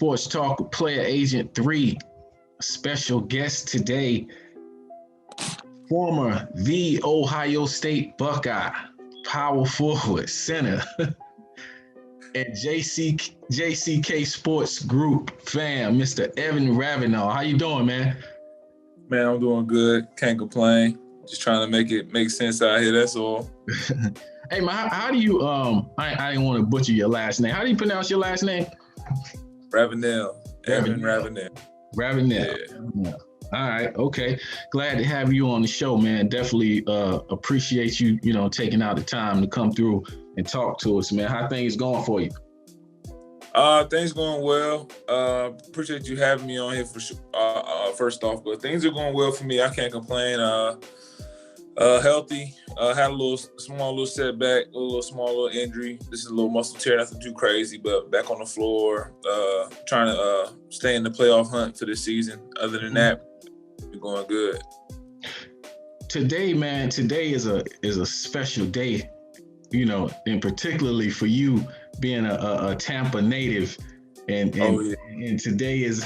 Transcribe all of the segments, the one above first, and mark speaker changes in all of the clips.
Speaker 1: Sports Talk with Player Agent 3. Special guest today, former the Ohio State Buckeye, power forward, center, and JCK Sports Group fam, Mr. Evan Ravenel. How you doing, man?
Speaker 2: Man, I'm doing good. Can't complain. Just trying to make it make sense out here. That's all.
Speaker 1: Hey, man, how do you, I didn't want to butcher your last name. How do you pronounce your last name?
Speaker 2: Ravenel. Evan Ravenel.
Speaker 1: Ravenel. Yeah. All right. Okay. Glad to have you on the show, man. Definitely appreciate you, taking out the time to come through and talk to us, man. How things going for you?
Speaker 2: Things going well. Appreciate you having me on here for first off, but things are going well for me. I can't complain. Healthy. Had a small setback, a small injury. This is a little muscle tear, nothing too crazy, but back on the floor. Trying to stay in the playoff hunt for this season. Other than that, we're going good.
Speaker 1: Today, man, is a special day, and particularly for you being a Tampa native. And today is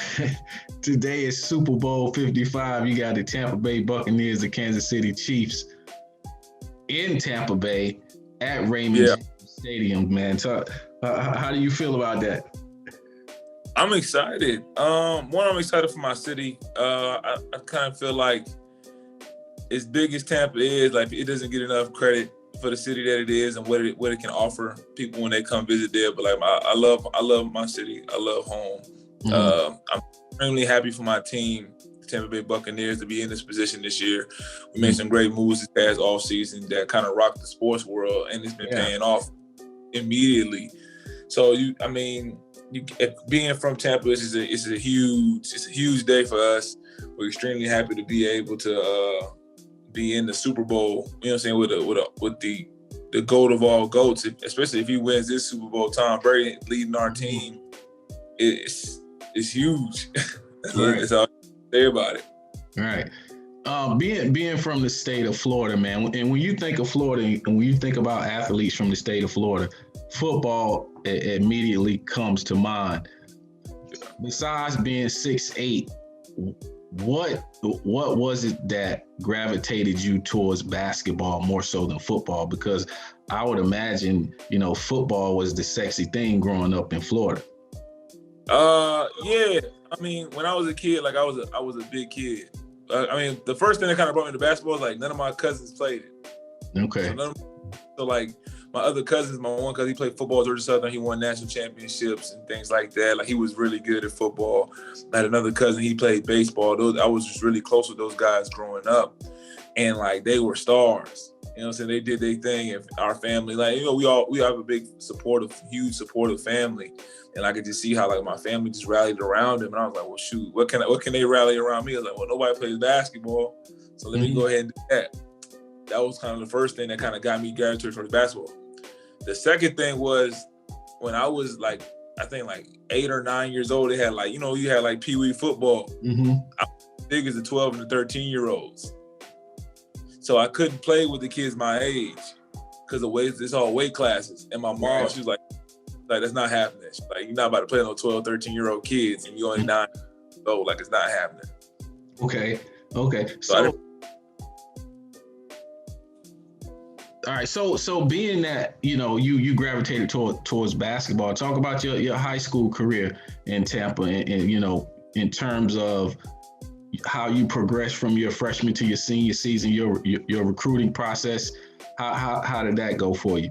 Speaker 1: Super Bowl 55. You got the Tampa Bay Buccaneers, the Kansas City Chiefs in Tampa Bay at Ravenel Stadium, man. How do you feel about that?
Speaker 2: I'm excited. I'm excited for my city. I kind of feel like as big as Tampa is, like it doesn't get enough credit for the city that it is and what it can offer people when they come visit there. But like I love my city. I love home. Mm-hmm. I'm extremely happy for my team, the Tampa Bay Buccaneers, to be in this position this year. We made some great moves this past offseason that kind of rocked the sports world, and it's been paying off immediately. So being from Tampa, it's a huge day for us. We're extremely happy to be able to be in the Super Bowl, with the GOAT of all GOATs, especially if he wins this Super Bowl. Tom Brady leading our team, it's huge. That's all I can say about it.
Speaker 1: All right. Being from the state of Florida, man, and when you think of Florida and when you think about athletes from the state of Florida, football immediately comes to mind. Besides being 6'8", what was it that gravitated you towards basketball more so than football? Because I would imagine, football was the sexy thing growing up in Florida.
Speaker 2: Yeah. When I was a kid, like I was a big kid. The first thing that kind of brought me to basketball was like none of my cousins played it.
Speaker 1: Okay.
Speaker 2: So like my other cousins, my one cousin, he played football at Georgia Southern. He won national championships and things like that. Like he was really good at football. I had another cousin, he played baseball. I was just really close with those guys growing up. And like they were stars. They did their thing. And our family, we have a huge supportive family. And I could just see how like my family just rallied around them. And I was like, well, shoot, what can they rally around me? I was like, well, nobody plays basketball. So let me go ahead and do that. That was kind of the first thing that kind of got me gravitated towards basketball. The second thing was when I was like, I think like 8 or 9 years old, they had like, you had like Pee Wee football. Mm-hmm. I was as big as the 12 and the 13-year-olds. So I couldn't play with the kids my age because it's all weight classes. And my mom, she was like, that's not happening. She's like, you're not about to play with no 12, 13-year-old kids and you're only 9 years old. Like, it's not happening.
Speaker 1: Okay. All right, so being that you gravitated towards basketball, talk about your high school career in Tampa, and in terms of how you progressed from your freshman to your senior season, your recruiting process. How did that go for you?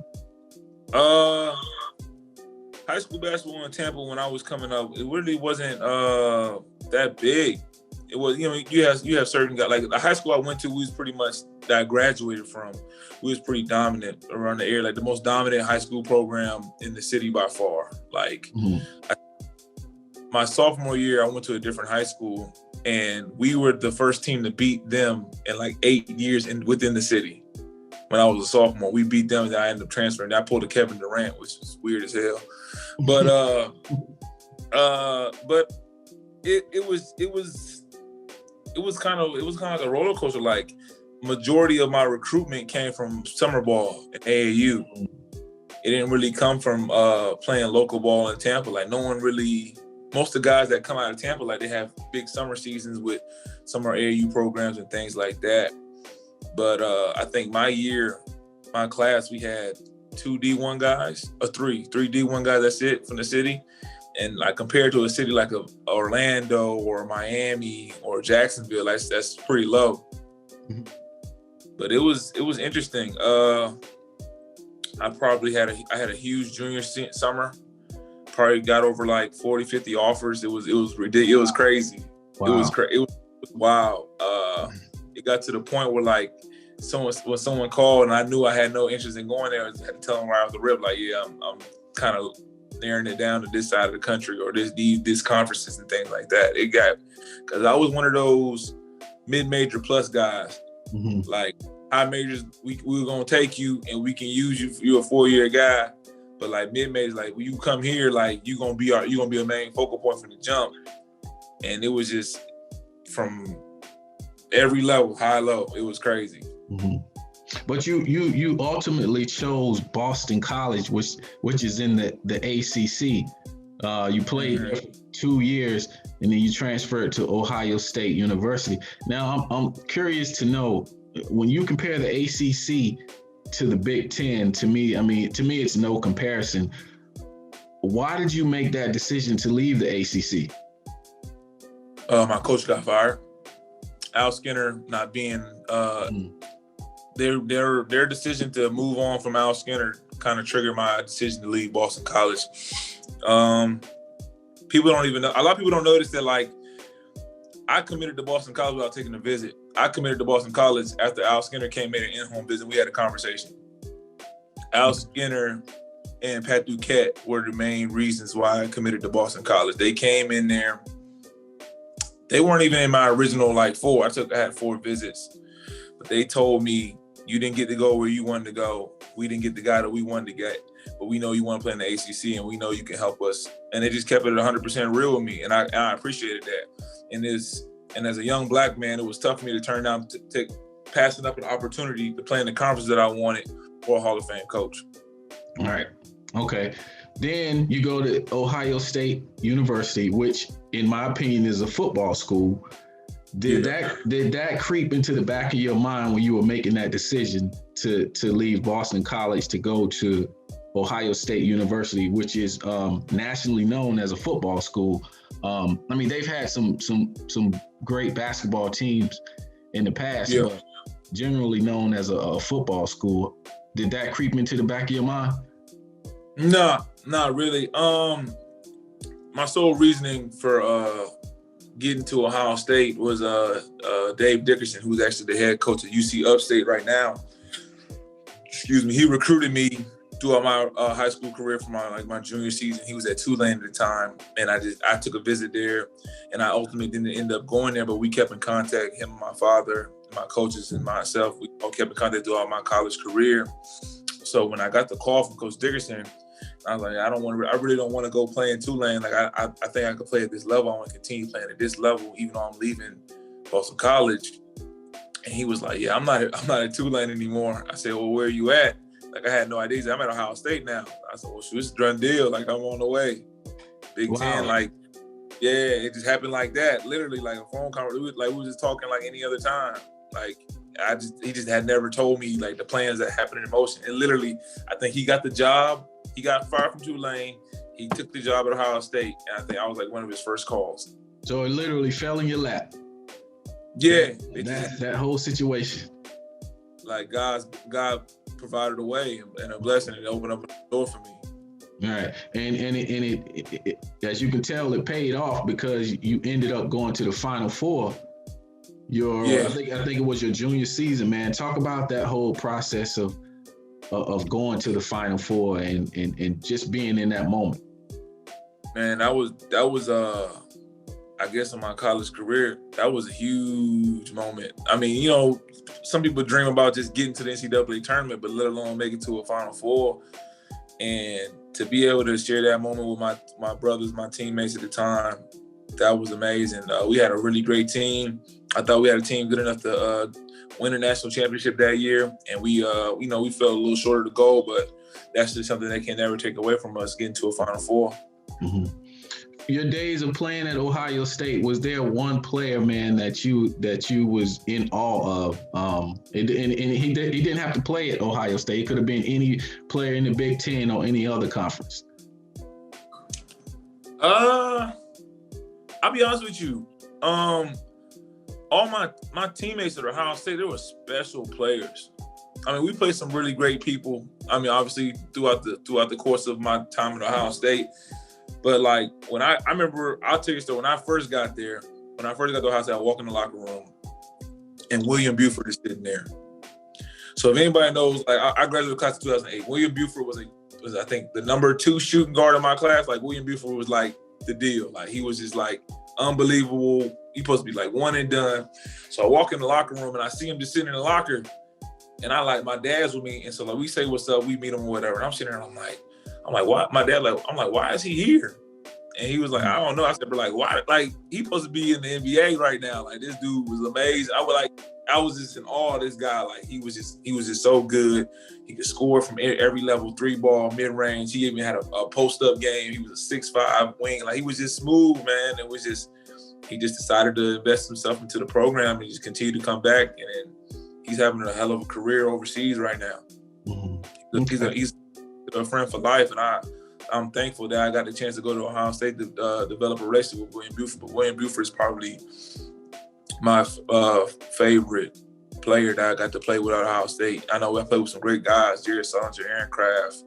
Speaker 2: High school basketball in Tampa when I was coming up, it really wasn't that big. It was, you have certain guys, like the high school I went to, we was pretty much, that I graduated from, we was pretty dominant around the area, like the most dominant high school program in the city by far. Like my sophomore year, I went to a different high school and we were the first team to beat them in like 8 years within the city. When I was a sophomore, we beat them and I ended up transferring. I pulled a Kevin Durant, which was weird as hell. But it was kind of like a roller coaster. Like majority of my recruitment came from summer ball at AAU. It didn't really come from playing local ball in Tampa. Like no one really most of the guys that come out of Tampa, like they have big summer seasons with summer AAU programs and things like that. But I think my class, we had 2 D1 guys, or three D1 guys. That's it from the city. And like compared to a city like Orlando or Miami or Jacksonville, that's pretty low. Mm-hmm. But it was interesting. I had a huge junior summer. Probably got over like 40, 50 offers. It was ridiculous. It was crazy. Wow. It was wow. It got to the point where like when someone called and I knew I had no interest in going there, I had to tell them right off the rip, like, yeah, I'm kind of narrowing it down to this side of the country or this conferences and things like that. It got, because I was one of those mid-major plus guys. Mm-hmm. Like high majors, we're gonna take you and we can use you. You're a 4-year guy, but like mid-majors, like when you come here, like you're gonna be a main focal point from the jump. And it was just from every level, high, low. It was crazy.
Speaker 1: Mm-hmm. But you ultimately chose Boston College, which is in the ACC. You played there for 2 years, and then you transferred to Ohio State University. Now, I'm curious to know, when you compare the ACC to the Big Ten, to me, it's no comparison. Why did you make that decision to leave the ACC?
Speaker 2: My coach got fired. Al Skinner not being their decision to move on from Al Skinner kind of triggered my decision to leave Boston College. People don't even know. A lot of people don't notice that, like, I committed to Boston College without taking a visit. I committed to Boston College after Al Skinner came made an in-home visit. We had a conversation. Al Skinner and Pat Duquette were the main reasons why I committed to Boston College. They came in there. They weren't even in my original, like, 4. I had 4 visits. But they told me, you didn't get to go where you wanted to go. We didn't get the guy that we wanted to get. But we know you want to play in the ACC, and we know you can help us. And they just kept it 100% real with me, and I appreciated that. And as a young black man, it was tough for me to turn down, passing up an opportunity to play in the conference that I wanted for a Hall of Fame coach.
Speaker 1: All right. Okay. Then you go to Ohio State University, which, in my opinion, is a football school. Did that creep into the back of your mind when you were making that decision to leave Boston College to go to Ohio State University, which is nationally known as a football school? They've had some great basketball teams in the past, but generally known as a football school. Did that creep into the back of your mind?
Speaker 2: No, not really. My sole reasoning for getting to Ohio State was Dave Dickerson, who's actually the head coach at UC Upstate right now. Excuse me. He recruited me throughout my high school career for my junior season. He was at Tulane at the time, and I took a visit there, and I ultimately didn't end up going there, but we kept in contact, him and my father, my coaches and myself. We all kept in contact throughout my college career. So when I got the call from Coach Dickerson, I was like, I really don't want to go play in Tulane. Like, I think I could play at this level. I want to continue playing at this level, even though I'm leaving Boston College. And he was like, yeah, I'm not at Tulane anymore. I said, well, where are you at? Like, I had no idea. He said, I'm at Ohio State now. I said, well, shoot, it's a done deal. Like, I'm on the way. Big Ten, like, yeah, it just happened like that. Literally, like a phone conversation. We were just talking like any other time. Like, he just had never told me, like, the plans that happened in motion. And literally, I think he got the job. He got fired from Tulane. He took the job at Ohio State. And I think I was like one of his first calls.
Speaker 1: So it literally fell in your lap.
Speaker 2: Yeah.
Speaker 1: That whole situation.
Speaker 2: Like, God provided a way and a blessing, and opened up a door for me.
Speaker 1: All right. And it as you can tell, it paid off because you ended up going to the Final Four. I think it was your junior season, man. Talk about that whole process of going to the Final Four and just being in that moment.
Speaker 2: Man, that was I guess in my college career, that was a huge moment. I mean, you know, some people dream about just getting to the NCAA tournament, but let alone make it to a Final Four. And to be able to share that moment with my brothers, my teammates at the time, that was amazing. We had a really great team. I thought we had a team good enough to win a national championship that year. And we fell a little short of the goal, but that's just something they can never take away from us, getting to a Final Four.
Speaker 1: Mm-hmm. your days of playing at Ohio State, was there one player, man, that you was in awe of? And he didn't have to play at Ohio State. It could have been any player in the Big Ten or any other conference.
Speaker 2: I'll be honest with you. All my teammates at Ohio State, they were special players. I mean, we played some really great people. I mean, obviously throughout the course of my time at Ohio State. But like when I remember, I'll tell you a story. When I first got to Ohio State, I walk in the locker room and William Buford is sitting there. So if anybody knows, like I graduated class of 2008. William Buford was I think the number 2 shooting guard in my class. Like William Buford was like the deal. Like he was just like unbelievable. He supposed to be like one and done. So I walk in the locker room and I see him just sitting in the locker. And I like, my dad's with me. And so like we say what's up, we meet him or whatever. And I'm sitting there and I'm like, why? My dad I'm like, why is he here? And he was like, I don't know. I said, but like, why? Like, he's supposed to be in the NBA right now. Like, this dude was amazing. I was just in awe of this guy. Like, he was just so good. He could score from every level, 3-ball, mid-range. He even had a post-up game. He was a 6'5" wing. Like, he was just smooth, man. He just decided to invest himself into the program and just continue to come back. And he's having a hell of a career overseas right now. Mm-hmm. Okay. He's a friend for life, and I'm thankful that I got the chance to go to Ohio State to develop a relationship with William Buford. But William Buford is probably my favorite player that I got to play with at Ohio State. I know I played with some great guys, Jared Sullinger, Aaron Craft,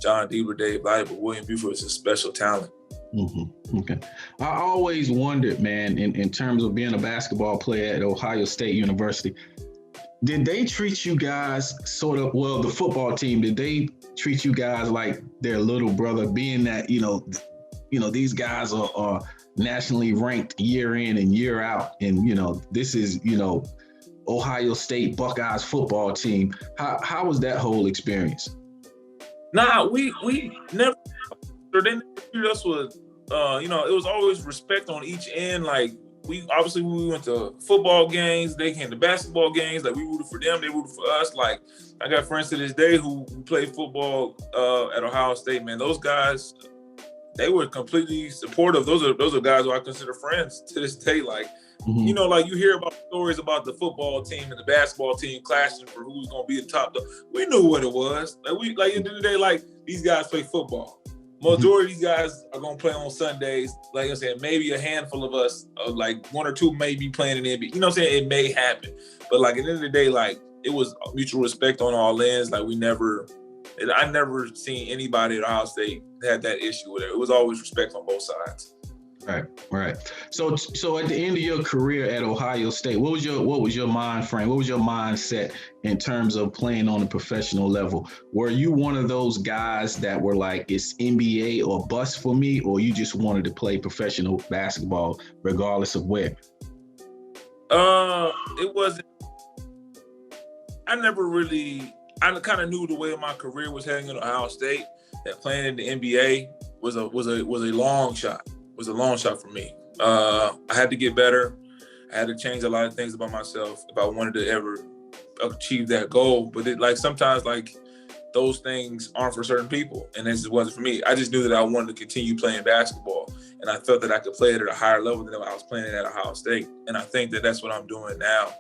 Speaker 2: John Deaver, Dave Light, but William Buford is a special talent.
Speaker 1: Mm-hmm. Okay. I always wondered, man, in terms of being a basketball player at Ohio State University, did they treat you guys the football team, did they treat you guys like their little brother, being that, these guys are nationally ranked year in and year out. And, this is, Ohio State Buckeyes football team. How was that whole experience?
Speaker 2: Nah, we never, they never treated us with, it was always respect on each end. Like, we went to football games, they came to basketball games, like we rooted for them, they rooted for us. Like, I got friends to this day who play football at Ohio State, man. Those guys, they were completely supportive. Those are guys who I consider friends to this day. Like, mm-hmm. Like you hear about stories about the football team and the basketball team clashing for who's gonna be the top. We knew what it was. Like at the end of the day, like these guys play football. Majority of these guys are gonna play on Sundays. Like I'm saying, maybe a handful of us, like 1 or 2 may be playing in the NBA. You know what I'm saying? It may happen. But like at the end of the day, like it was mutual respect on all ends. Like I never seen anybody at Ohio State had that issue with it. It was always respect on both sides.
Speaker 1: Right. So at the end of your career at Ohio State, what was your mind frame? What was your mindset in terms of playing on a professional level? Were you one of those guys that were like, it's NBA or bust for me, or you just wanted to play professional basketball regardless of where?
Speaker 2: It wasn't. I kind of knew the way my career was heading at Ohio State, that playing in the NBA was a long shot. Was a long shot for me. I had to get better. I had to change a lot of things about myself if I wanted to ever achieve that goal. But sometimes those things aren't for certain people, and this just wasn't for me. I just knew that I wanted to continue playing basketball, and I felt that I could play it at a higher level than I was playing it at Ohio State. And I think that that's what I'm doing now.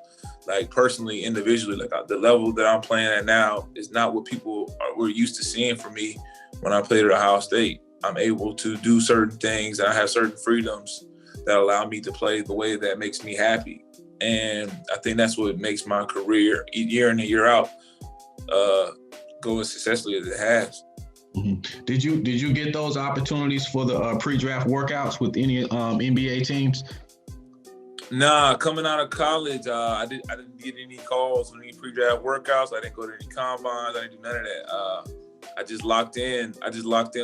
Speaker 2: Like personally, individually, the level that I'm playing at now is not what people were used to seeing from me when I played at Ohio State. I'm able to do certain things. I have certain freedoms that allow me to play the way that makes me happy. And I think that's what makes my career year in and year out go as successfully as it has.
Speaker 1: Mm-hmm. Did you get those opportunities for the pre-draft workouts with any NBA teams?
Speaker 2: Nah, coming out of college, I didn't get any calls on any pre-draft workouts. I didn't go to any combines. I didn't do none of that. I just locked in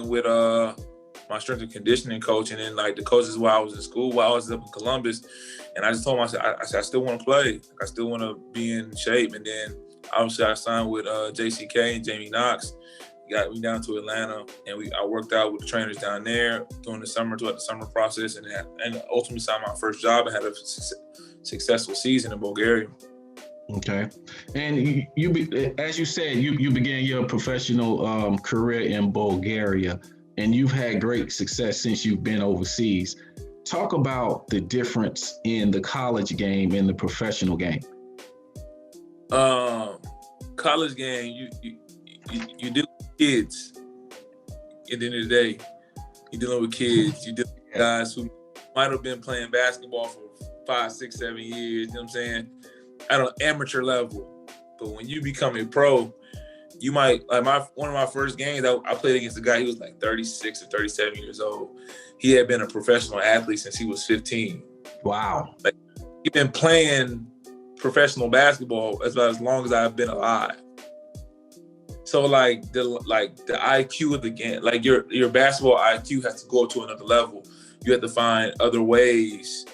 Speaker 2: with my strength and conditioning coach, and then the coaches while I was in school, while I was up in Columbus. And I just told him, I said, I still want to play. I still want to be in shape. And then obviously I signed with JCK and Jamie Knox. He got me down to Atlanta, and I worked out with the trainers down there during the summer, throughout the summer process, and ultimately signed my first job and had a successful season in Bulgaria.
Speaker 1: Okay. And you as you said, you began your professional career in Bulgaria. and you've had great success since you've been overseas. Talk about the difference in the college game and the professional game.
Speaker 2: College game, you deal with kids. At the end of the day, you're dealing with kids. You're dealing with guys who might have been playing basketball for 5, 6, 7 years. You know what I'm saying? At an amateur level. But when you become a pro, you might one of my first games. I played against a guy. He was like 36 or 37 years old. He had been a professional athlete since he was 15.
Speaker 1: Wow!
Speaker 2: Like he'd been playing professional basketball as long as I've been alive. So like the IQ of the game, like your basketball IQ has to go to another level. You have to find other ways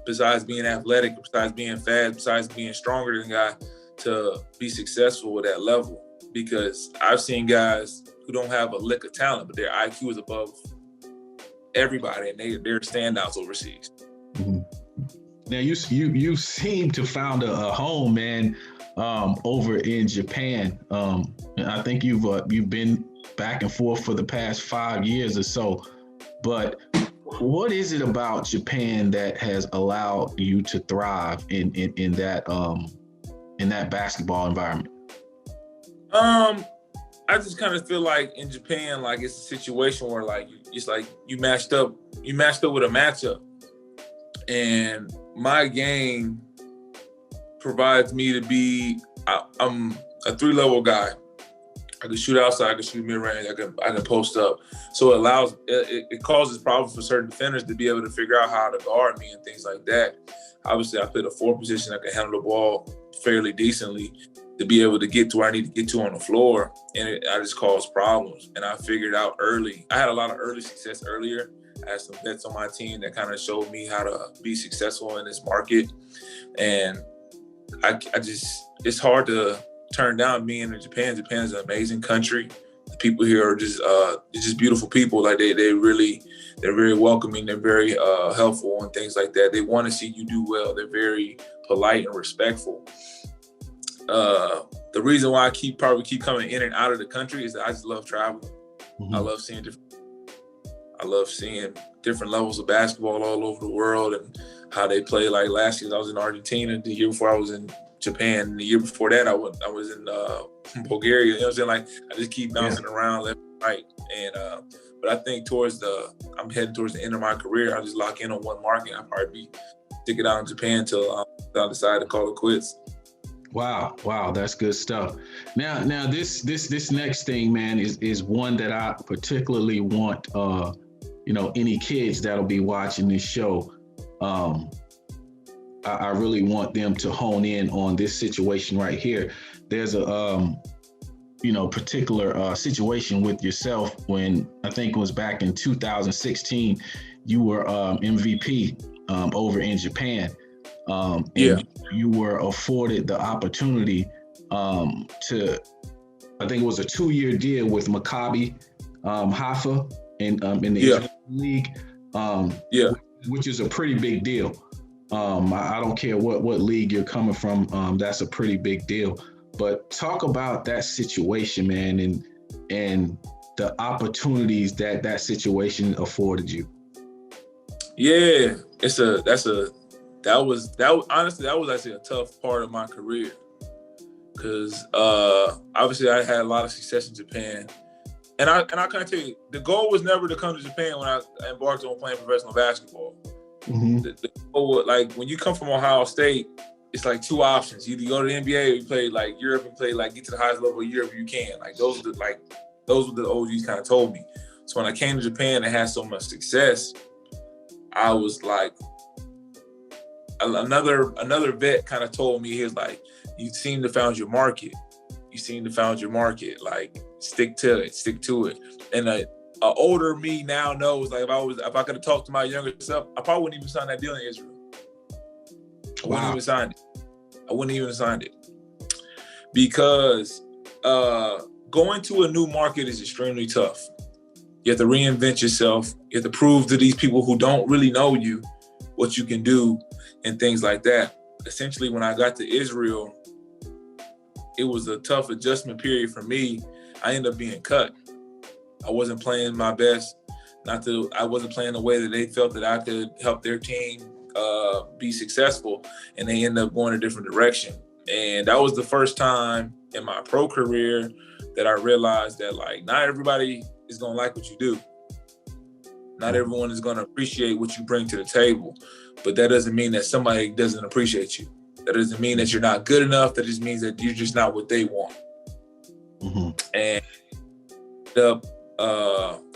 Speaker 2: besides being athletic, besides being fast, besides being stronger than the guy to be successful at that level. Because I've seen guys who don't have a lick of talent, but their IQ is above everybody, and they're standouts overseas.
Speaker 1: Mm-hmm. Now you seem to found a home, man, over in Japan. I think you've been back and forth for the past 5 years or so. But what is it about Japan that has allowed you to thrive in that basketball environment?
Speaker 2: I just kind of feel like in Japan, like it's a situation where like it's like you matched up with a matchup, and my game provides me to be. I'm a 3-level guy. I can shoot outside, I can shoot mid-range, I can post up. So it causes problems for certain defenders to be able to figure out how to guard me and things like that. Obviously, I played a 4 position. I can handle the ball fairly decently to be able to get to where I need to get to on the floor. And I just caused problems. And I figured out early. I had a lot of early success earlier. I had some vets on my team that kind of showed me how to be successful in this market. And I just, it's hard to turn down being in Japan. Japan is an amazing country. The people here are just beautiful people. Like they're very welcoming. They're very helpful and things like that. They want to see you do well. They're very polite and respectful. The reason why I probably keep coming in and out of the country is that I just love traveling. Mm-hmm. I love seeing different levels of basketball all over the world and how they play. Like last year, I was in Argentina. The year before, I was in Japan. And the year before that, I was in Bulgaria. You know what I'm saying? Like I just keep bouncing around left and right. And but I think I'm heading towards the end of my career. I just lock in on one market. I'll probably stick it out in Japan until I decide to call it quits.
Speaker 1: Wow, that's good stuff. Now this next thing, man, is one that I particularly want any kids that'll be watching this show. I really want them to hone in on this situation right here. There's a particular situation with yourself when I think it was back in 2016, you were MVP over in Japan. And you were afforded the opportunity to, I think it was a 2-year deal with Maccabi Haifa in the Israeli league, which is a pretty big deal. I don't care what league you're coming from, that's a pretty big deal. But talk about that situation, man, and the opportunities that situation afforded you.
Speaker 2: Yeah, that was actually a tough part of my career because obviously I had a lot of success in Japan, and I can't tell you, the goal was never to come to Japan when I embarked on playing professional basketball. Mm-hmm. The goal, like when you come from Ohio State, it's like 2 options: either you go to the NBA or you play like Europe and play like get to the highest level of Europe you can. Like those were the OGs kind of told me. So when I came to Japan and had so much success, I was like. Another vet kind of told me, he was like, you seem to found your market. Like stick to it. And a older me now knows, like if I could have talked to my younger self, I probably wouldn't even sign that deal in Israel. I wouldn't even sign it. Because going to a new market is extremely tough. You have to reinvent yourself. You have to prove to these people who don't really know you what you can do and things like that. Essentially, when I got to Israel, it was a tough adjustment period for me. I ended up being cut. I wasn't playing my best. I wasn't playing the way that they felt that I could help their team be successful, and they ended up going a different direction. And that was the first time in my pro career that I realized that, like, not everybody is gonna like what you do. Not everyone is gonna appreciate what you bring to the table, but that doesn't mean that somebody doesn't appreciate you. That doesn't mean that you're not good enough. That just means that you're just not what they want. And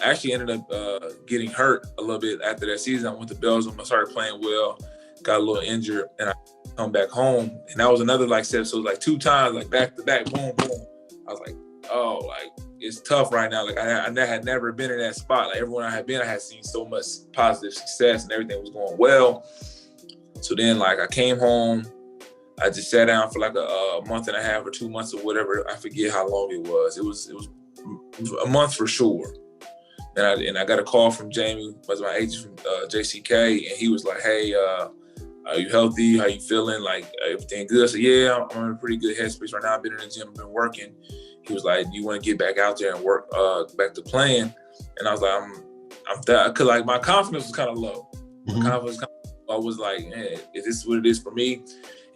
Speaker 2: actually ended up getting hurt a little bit after that season. I went to Belgium. I started playing well, got a little injured, and I come back home. And that was another like set. So it was like 2 times, like back to back, boom, boom. I was like, oh, like it's tough right now. Like I had never been in that spot. Like everyone I had been, I had seen so much positive success and everything was going well. So then like I came home. I just sat down for like a month and a half or 2 months or whatever. I forget how long it was. It was a month for sure. And I got a call from Jamie, was my agent from JCK, and he was like, "Hey, are you healthy? How you feeling? Like everything good?" I said, "Yeah, I'm in a pretty good headspace right now. I've been in the gym, I've been working." He was like, "Do you want to get back out there and work back to playing?" And I was like, "I'm that," because like my confidence was kind of low. My confidence, I was like, "Man, is this what it is for me?"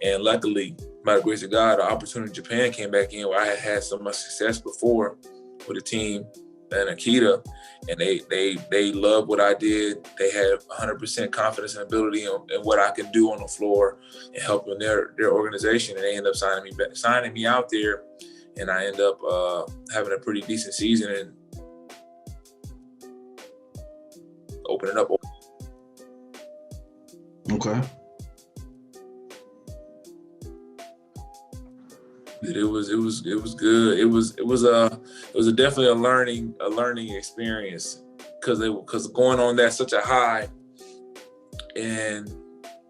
Speaker 2: And luckily, by the grace of God, the opportunity in Japan came back in where I had so much success before with the team and Akita, and they loved what I did. They had 100% confidence and ability in what I can do on the floor and helping their organization. And they ended up signing me out there, and I ended up having a pretty decent season and opening up.
Speaker 1: Okay.
Speaker 2: It was good. It was definitely a learning experience because going on that such a high and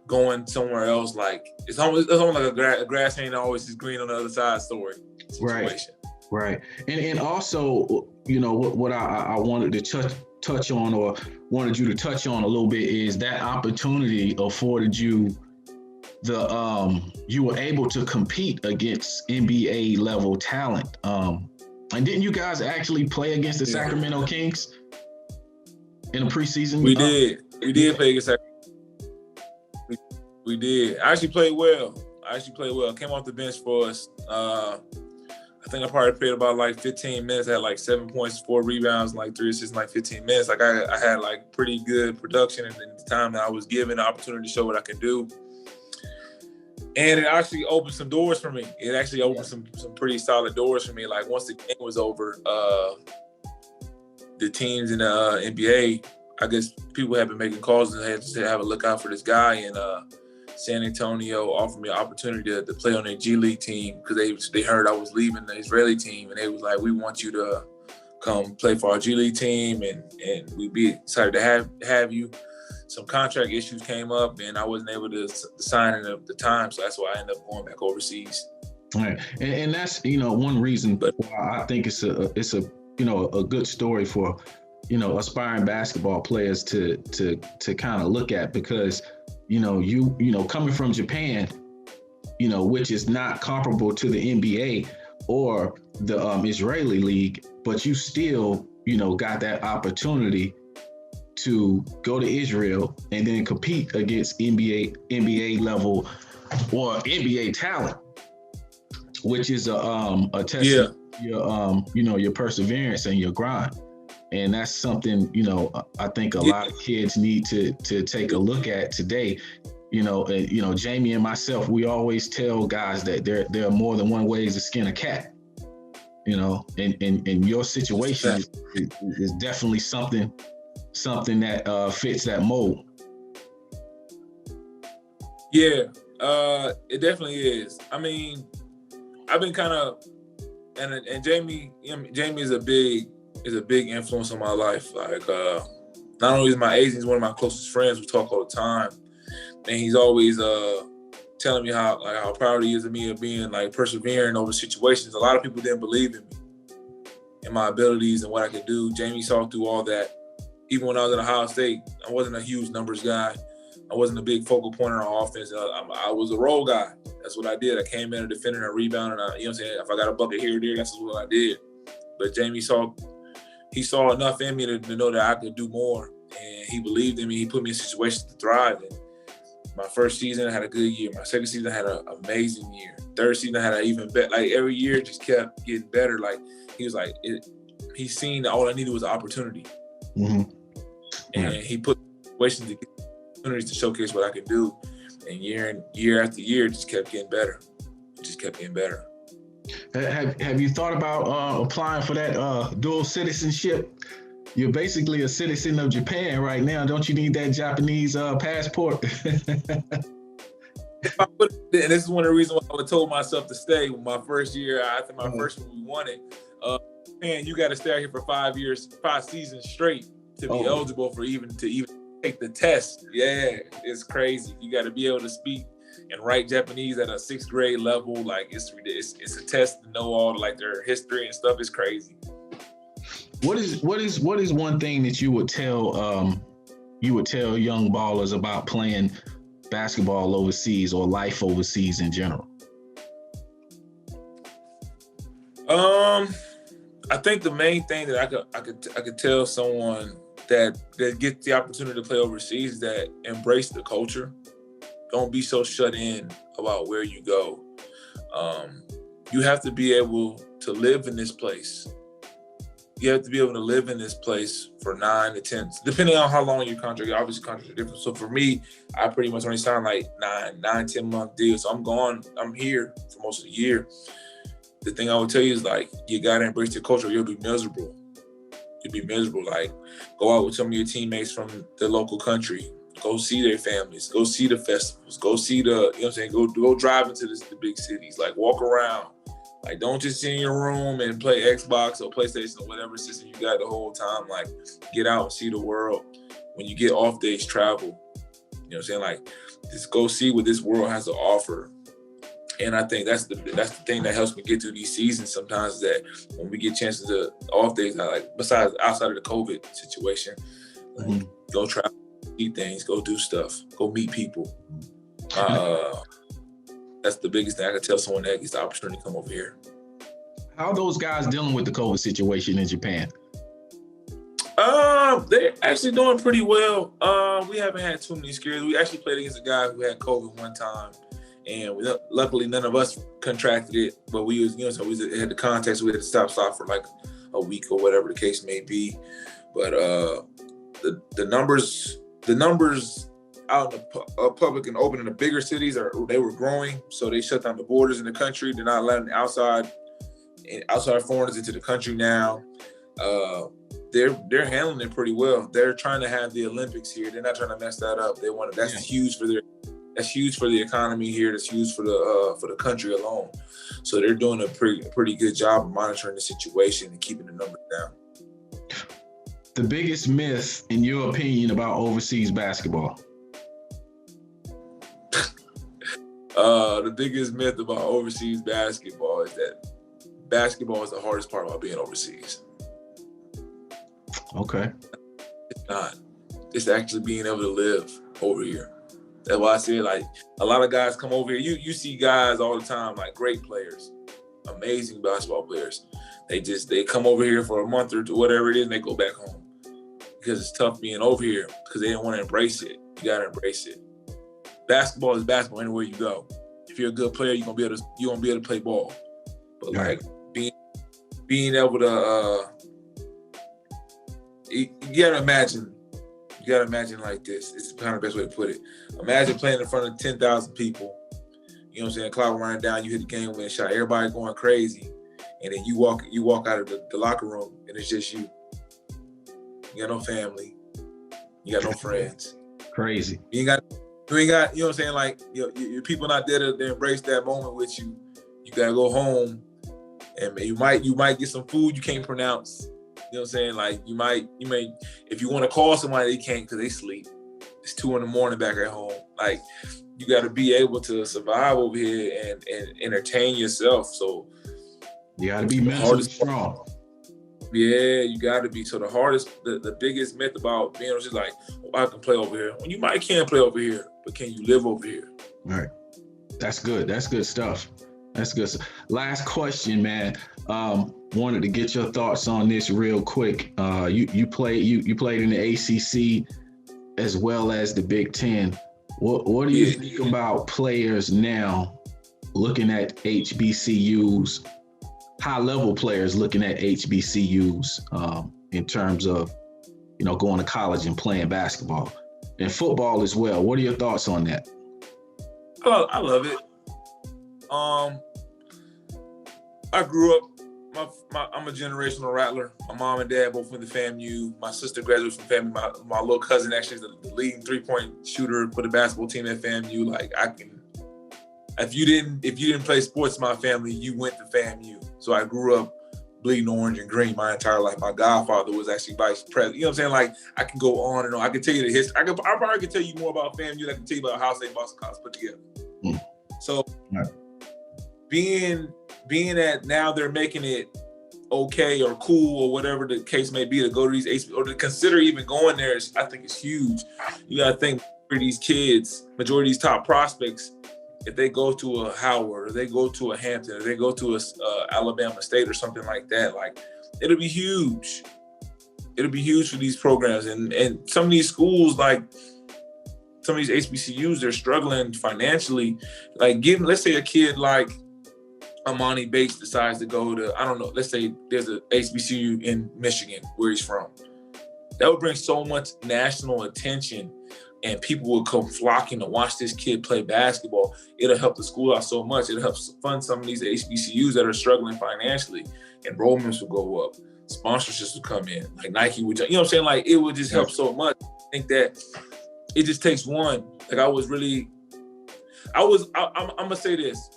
Speaker 2: going somewhere else, like it's almost like a grass ain't always is green on the other side story situation.
Speaker 1: Right. And also, you know, what I wanted to touch on, or wanted you to touch on a little bit, is that opportunity afforded you you were able to compete against NBA level talent. And didn't you guys actually play against the Sacramento Kings in the preseason?
Speaker 2: We did play against Sacramento. We did. I actually played well. Came off the bench for us. I think I probably played about like 15 minutes. I had like 7 points, 4 rebounds, like 3 assists in like 15 minutes. Like I had like pretty good production in the time that I was given the opportunity to show what I could do. And it actually opened some doors for me. It actually opened some pretty solid doors for me. Like once the game was over, the teams in the NBA, I guess people have been making calls and had to have a look out for this guy. And San Antonio offered me an opportunity to play on their G League team because they heard I was leaving the Israeli team, and they was like, "We want you to come play for our G League team, and we'd be excited to have you." Some contract issues came up, and I wasn't able to sign in the time, so that's why I ended up going back overseas.
Speaker 1: All right, and that's one reason, but I think it's a good story for aspiring basketball players to kind of look at, because coming from Japan, which is not comparable to the NBA or the Israeli league, but you still got that opportunity to go to Israel and then compete against NBA level or NBA talent, which is a test of your perseverance and your grind. And that's something, I think a lot of kids need to take a look at today. Jamie and myself, we always tell guys that there are more than one ways to skin a cat. And your situation is definitely something that fits that mold.
Speaker 2: Yeah, it definitely is. I mean, I've been kind of, and Jamie is a big influence on my life. Like, not only is my agent, he's one of my closest friends. We talk all the time, and he's always telling me how proud he is of me of being like persevering over situations. A lot of people didn't believe in me and my abilities and what I could do. Jamie saw through all that. Even when I was at Ohio State, I wasn't a huge numbers guy. I wasn't a big focal point on offense. I was a role guy. That's what I did. I came in and defended and rebounded. If I got a bucket here or there, that's what I did. But Jamie saw he saw enough in me to know that I could do more, and he believed in me. He put me in situations to thrive. And my first season, I had a good year. My second season, I had an amazing year. Third season, I had an even better. Like every year, just kept getting better. Like he was like, he seen that all I needed was an opportunity, and he put situations to get opportunities to showcase what I could do. And year after year, it just kept getting better. It just kept getting better.
Speaker 1: Have you thought about applying for that dual citizenship? You're basically a citizen of Japan right now. Don't you need that Japanese passport?
Speaker 2: If I put it, and this is one of the reasons why I told myself to stay. My first year, after my first one, we won it. Man, you got to stay out here for 5 years, 5 seasons straight to be eligible for even take the test. Yeah, it's crazy. You got to be able to speak and write Japanese at a 6th grade level. Like it's a test to know all like their history and stuff. It's crazy.
Speaker 1: What is one thing that you would tell young ballers about playing basketball overseas or life overseas in general?
Speaker 2: I think the main thing that I could tell someone that gets the opportunity to play overseas is that embrace the culture. Don't be so shut in about where you go. You have to be able to live in this place. You have to be able to live in this place for 9 to 10, depending on how long your contract. Obviously, contracts are different. So for me, I pretty much only signed like 10 month deals. So I'm here for most of the year. The thing I would tell you is like, you gotta embrace the culture. You'll be miserable. You'll be miserable. Like, go out with some of your teammates from the local country. Go see their families. Go see the festivals. Go see the, you know what I'm saying? Go drive into the big cities. Like, walk around. Like, don't just sit in your room and play Xbox or PlayStation or whatever system you got the whole time. Like, get out and see the world. When you get off days, travel. You know what I'm saying? Like, just go see what this world has to offer. And I think that's the thing that helps me get through these seasons sometimes, is that when we get chances to off days, like besides outside of the COVID situation, like, go travel, see things, go do stuff, go meet people. That's the biggest thing I could tell someone that gets the opportunity to come over here.
Speaker 1: How are those guys dealing with the COVID situation in Japan?
Speaker 2: They're actually doing pretty well. We haven't had too many scares. We actually played against a guy who had COVID one time. And luckily, none of us contracted it, but we was, so we had the contact, so we had to stop for like a week or whatever the case may be. But the numbers out in the public and open in the bigger cities they were growing, so they shut down the borders in the country. They're not letting outside foreigners into the country now. They're handling it pretty well. They're trying to have the Olympics here. They're not trying to mess that up. They want that's huge for their. That's huge for the economy here. That's huge for the country alone. So they're doing a pretty good job of monitoring the situation and keeping the numbers down.
Speaker 1: The biggest myth, in your opinion, about overseas basketball?
Speaker 2: The biggest myth about overseas basketball is that basketball is the hardest part about being overseas.
Speaker 1: Okay.
Speaker 2: It's not. It's actually being able to live over here. That's why I say, like, a lot of guys come over here. You see guys all the time, like great players, amazing basketball players. They come over here for a month or two, whatever it is, and they go back home because it's tough being over here because they don't want to embrace it. You gotta embrace it. Basketball is basketball anywhere you go. If you're a good player, you're gonna be able to play ball. But like being able to, you gotta imagine. You gotta imagine like this. It's kind of the best way to put it. Imagine playing in front of 10,000 people. You know what I'm saying? Clock running down, you hit the game-winning shot. Everybody going crazy, and then you walk out of the locker room, and it's just you. You got no family. You got no friends.
Speaker 1: Crazy.
Speaker 2: You ain't got. You know what I'm saying? Like your people not there to embrace that moment with you. You gotta go home, and you might get some food you can't pronounce. You know what I'm saying? Like you may, if you want to call somebody, they can't because they sleep. It's 2 a.m. back at home. Like you got to be able to survive over here and entertain yourself. So
Speaker 1: you got to be mentally strong.
Speaker 2: Yeah, you got to be. So the biggest myth about being just like, I can play over here. When you can play over here, but can you live over here?
Speaker 1: All right. That's good. That's good stuff. That's good. Last question, man. Wanted to get your thoughts on this real quick. You played in the ACC as well as the Big Ten. What do you think about players now looking at HBCUs, high-level players looking at HBCUs in terms of, going to college and playing basketball and football as well? What are your thoughts on that?
Speaker 2: I love it. I grew up, I'm a generational rattler. My mom and dad both went to FAMU. My sister graduated from FAMU. My little cousin actually is the leading three-point shooter for the basketball team at FAMU. Like, if you didn't play sports in my family, you went to FAMU. So I grew up bleeding orange and green my entire life. My godfather was actually vice president. You know what I'm saying? Like, I can go on and on. I can tell you the history. I probably could tell you more about FAMU than I can tell you about Ohio State Buckeye put together. So being that now they're making it okay or cool or whatever the case may be to go to these HBCUs or to consider even going there, I think it's huge. You got to think for these kids, majority of these top prospects, if they go to a Howard or they go to a Hampton or they go to a Alabama State or something like that, like, it'll be huge. It'll be huge for these programs. And some of these schools, like some of these HBCUs, they're struggling financially. Like, let's say a kid like Amani Bates decides to go to, I don't know, let's say there's a HBCU in Michigan where he's from. That would bring so much national attention and people will come flocking to watch this kid play basketball. It'll help the school out so much. It'll help fund some of these HBCUs that are struggling financially. Enrollments will go up. Sponsorships will come in. Like Nike would, you know what I'm saying? Like, it would just help so much. I think that it just takes one. Like, I'm gonna say this.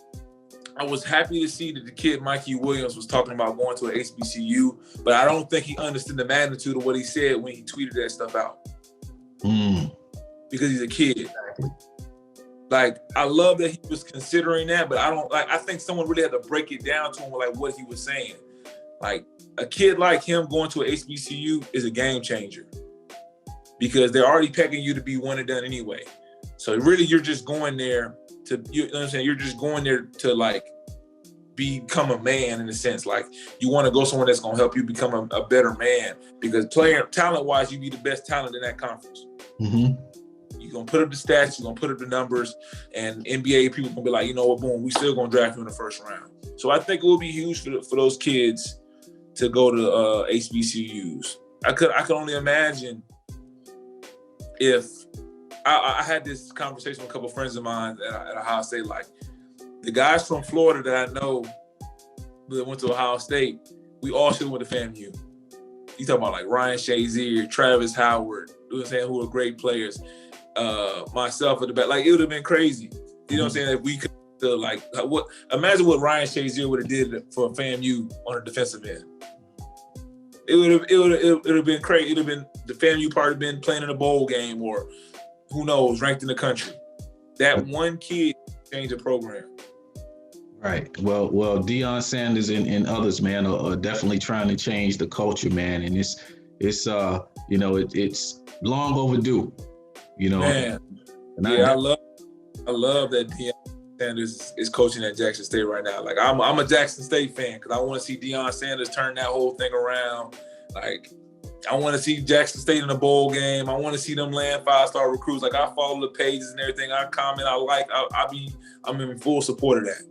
Speaker 2: I was happy to see that the kid Mikey Williams was talking about going to an HBCU, but I don't think he understood the magnitude of what he said when he tweeted that stuff out. Because he's a kid. Like, I love that he was considering that, but I think someone really had to break it down to him, like, what he was saying. Like, a kid like him going to an HBCU is a game changer because they're already pegging you to be one and done anyway. So really, you're just going there to, you know what I'm saying? You're just going there to, like, become a man in a sense. Like, you want to go somewhere that's going to help you become a better man because talent-wise, you be the best talent in that conference. You're going to put up the stats, you're going to put up the numbers, and NBA people going to be like, you know what, boom, we still going to draft you in the first round. So I think it will be huge for those kids to go to HBCUs. I could only imagine if I had this conversation with a couple of friends of mine at Ohio State. Like, the guys from Florida that I know that went to Ohio State, we all should have went to FAMU. You talking about like Ryan Shazier, Travis Howard, you know what I'm saying, who are great players. Myself at the back, like, it would have been crazy. You know what I'm saying? If we could imagine what Ryan Shazier would have did for FAMU on a defensive end. It would have been crazy. It would have been the FAMU part have been playing in a bowl game or who knows, ranked in the country. That one kid changed the program.
Speaker 1: Right. Well, Deion Sanders and others, man, are definitely trying to change the culture, man. And it's it's long overdue,
Speaker 2: Man.
Speaker 1: And
Speaker 2: I love that Deion Sanders is coaching at Jackson State right now. Like, I'm a Jackson State fan because I want to see Deion Sanders turn that whole thing around. Like, I want to see Jackson State in a bowl game. I want to see them land 5-star recruits. Like, I follow the pages and everything. I comment. I like. I'm in full support of that.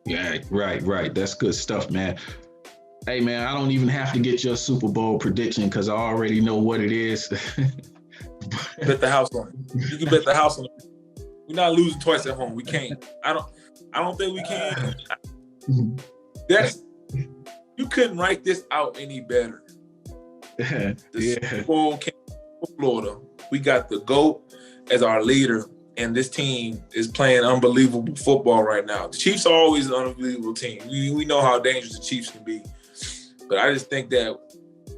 Speaker 1: Yeah, right. That's good stuff, man. Hey, man, I don't even have to get your Super Bowl prediction because I already know what it is.
Speaker 2: Bet the house on it. You can bet the house on it. We're not losing twice at home. We can't. I don't think we can. You couldn't write this out any better. The Super Bowl came from Florida. We got the GOAT as our leader, and this team is playing unbelievable football right now. The Chiefs are always an unbelievable team. We know how dangerous the Chiefs can be. But I just think that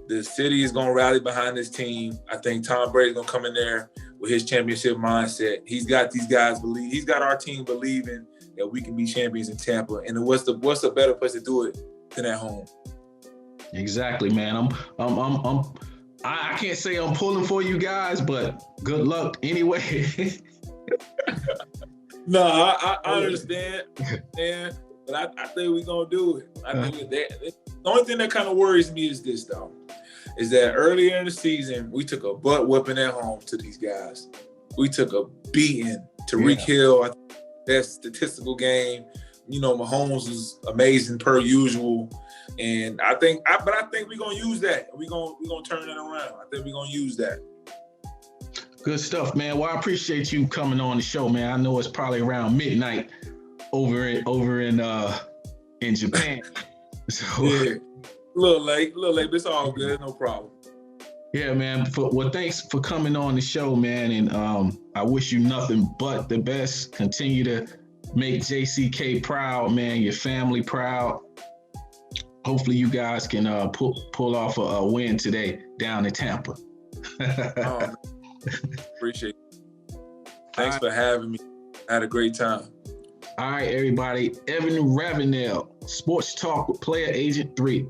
Speaker 2: the city is going to rally behind this team. I think Tom Brady's going to come in there with his championship mindset. He's got these guys believe. He's got our team believing that we can be champions in Tampa. And what's the better place to do it than at home?
Speaker 1: Exactly, man. I can't say I'm pulling for you guys, but good luck anyway.
Speaker 2: No, I understand, man. But I think we're gonna do it. I think the only thing that kind of worries me is this, though, is that earlier in the season we took a butt whipping at home to these guys. We took a beating. Tariq Hill, I think that statistical game. You know, Mahomes is amazing per usual, and I think we're gonna use that. We're gonna turn it around. I think we're gonna use that.
Speaker 1: Good stuff, man. Well, I appreciate you coming on the show, man. I know it's probably around midnight over in Japan. So
Speaker 2: yeah, a little late, but it's all good, no problem.
Speaker 1: Yeah, man. Thanks for coming on the show, man. And I wish you nothing but the best. Continue to make JCK proud, man. Your family proud. Hopefully, you guys can pull off a win today down in Tampa.
Speaker 2: Appreciate it. Thanks for having me. I had a great time.
Speaker 1: All right, everybody. Ravenel, Sports Talk with Player Agent 3.